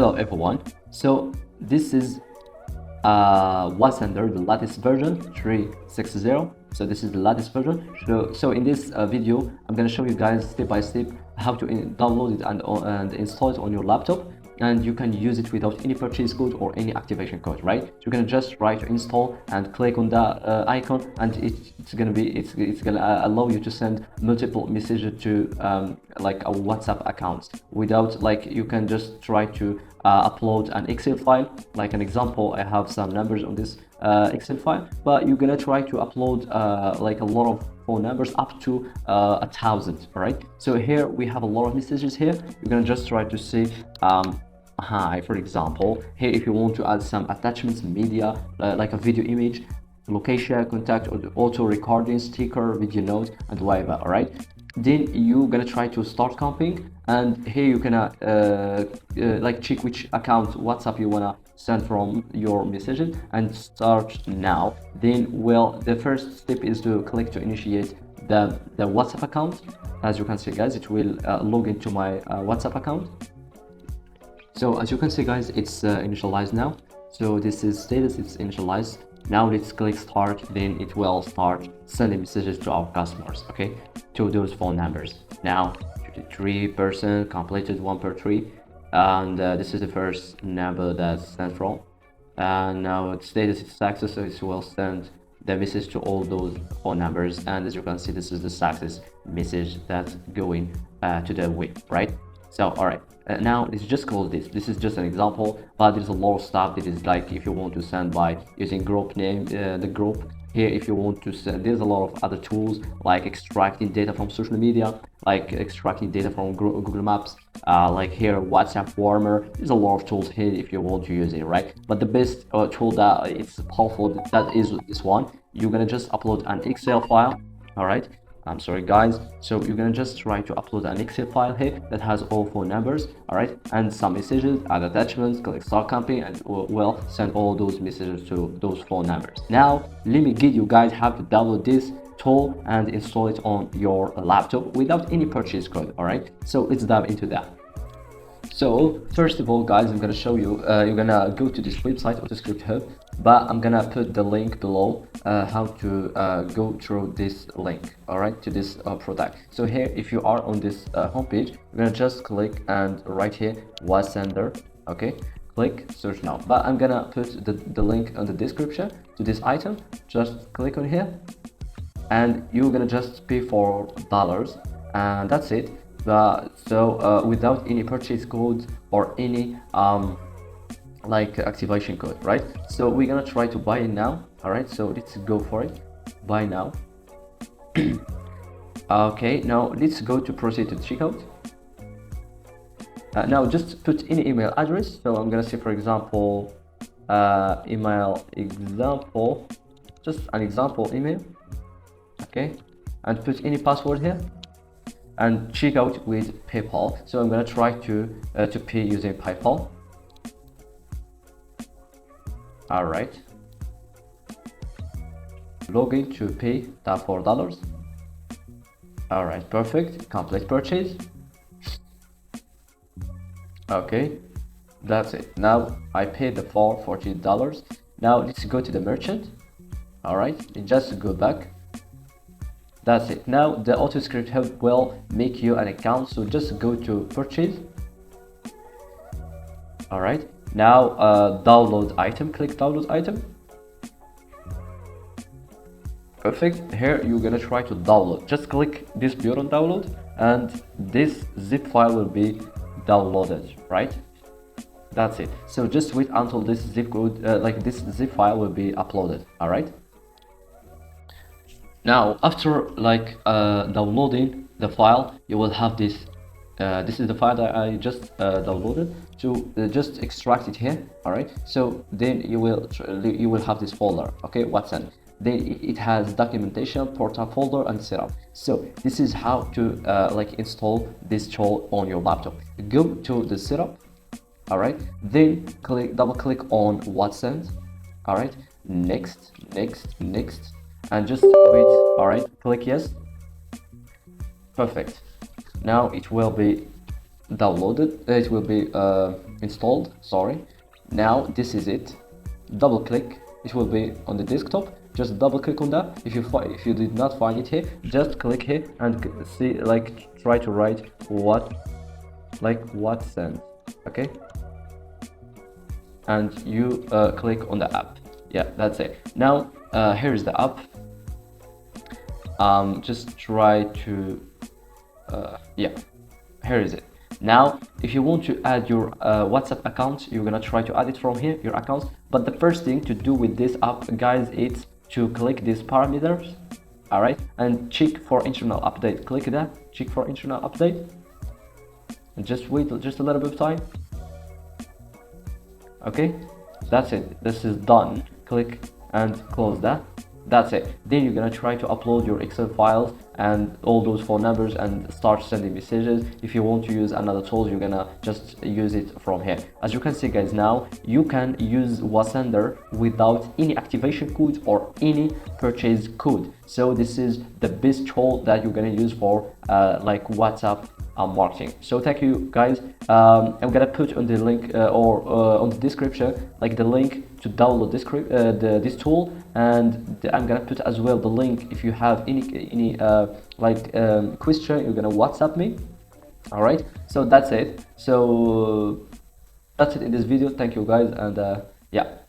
Hello everyone. So this is WaSender, the latest version 3.60. So this is the latest version. So in this video, I'm gonna show you guys step by step how to download it and install it on your laptop, and you can use it without any purchase code or any activation code, right? So you're gonna just try to install and click on that icon, and it's gonna allow you to send multiple messages to like a WhatsApp account without, like, you can just try to upload an Excel file. Like an example, I have some numbers on this Excel file, but you're gonna try to upload like a lot of phone numbers up to 1,000. All right, so here we have a lot of messages here. You're gonna just try to see hi, for example. Here, if you want to add some attachments, media, like a video, image, location, contact, or auto recording, sticker, video note, and whatever. All right, then you're gonna try to start comping, and here you can like check which account WhatsApp you wanna send from your messages and start now. Then, well, the first step is to click to initiate the WhatsApp account. As you can see, guys, it will log into my WhatsApp account. So as you can see, guys, it's initialized now. So this is status, it's initialized. Now let's click start, then it will start sending messages to our customers, okay, to those phone numbers. Now 3% completed, 1 per 3, and this is the first number that's sent from, and now its status is success, so it will send the message to all those phone numbers. And as you can see, this is the success message that's going to the web, right? So all right, now let's just close this. This is just an example, but there's a lot of stuff that is, like, if you want to send by using group name, the group here. If you want to send, there's a lot of other tools like extracting data from social media, like extracting data from Google Maps, like here WhatsApp Warmer. There's a lot of tools here if you want to use it, right? But the best tool that it's powerful, that is this one. You're gonna just upload an Excel file. All right, I'm sorry, guys. So you're gonna just try to upload an Excel file here that has all phone numbers, all right, and some messages, add attachments, click start campaign, and we'll send all those messages to those phone numbers. Now let me guide you guys how to download this tool and install it on your laptop without any purchase code. All right, so let's dive into that. So first of all, guys, I'm gonna show you, you're gonna go to this website, AutoScript Hub, but I'm gonna put the link below how to go through this link, all right, to this product. So here, if you are on this homepage, you're gonna just click and right here WaSender, okay, click search now. But I'm gonna put the link on the description to this item. Just click on here, and you're gonna just pay $4, and that's it. So without any purchase code or any like activation code, right? So we're gonna try to buy it now. All right, so let's go for it. Buy now. Okay, now let's go to proceed to checkout. Now just put any email address. So I'm gonna say, for example, email example, just an example email, okay, and put any password here, and check out with PayPal. So I'm gonna try to pay using PayPal. All right, login to pay that $4. All right, perfect. Complete purchase. Okay, that's it. Now I paid the $40. Now let's go to the merchant. All right, and just go back. That's it. Now the AutoScript Hub will make you an account, so just go to purchase. All right, now download item, click download item. Perfect. Here you're gonna try to download. Just click this button, download, and this zip file will be downloaded, right? That's it. So just wait until this zip code, like this zip file will be uploaded. All right. Now after like downloading the file, you will have this. This is the file that I just downloaded. So just extract it here. All right. So then you will have this folder. Okay, WhatsApp. Then it has documentation, portal folder, and setup. So this is how to like install this tool on your laptop. Go to the setup. All right. Then double click on WhatsApp. All right. Next. And just wait. All right, click yes. Perfect. Now it will be downloaded. It will be installed, sorry. Now this is it. Double click, it will be on the desktop. Just double click on that. If you did not find it here, just click here and see, like, try to write WaSender, okay, and you click on the app. Yeah, that's it. Now here is the app. Just try to yeah, here is it. Now if you want to add your WhatsApp account, you're gonna try to add it from here, your accounts. But the first thing to do with this app, guys, it's to click these parameters, all right, and check for internal update. Click that, check for internal update, and just wait just a little bit of time. Okay, that's it. This is done. Click and close that. That's it. Then you're gonna try to upload your Excel files and all those phone numbers and start sending messages. If you want to use another tool, you're gonna just use it from here. As you can see, guys, now you can use WaSender without any activation code or any purchase code. So this is the best tool that you're gonna use for like WhatsApp marketing. So thank you, guys. I'm gonna put on the link or on the description, like, the link to download this tool, and I'm gonna put as well the link. If you have any question, you're gonna WhatsApp me. All right, so that's it. So that's it in this video. Thank you, guys, and yeah.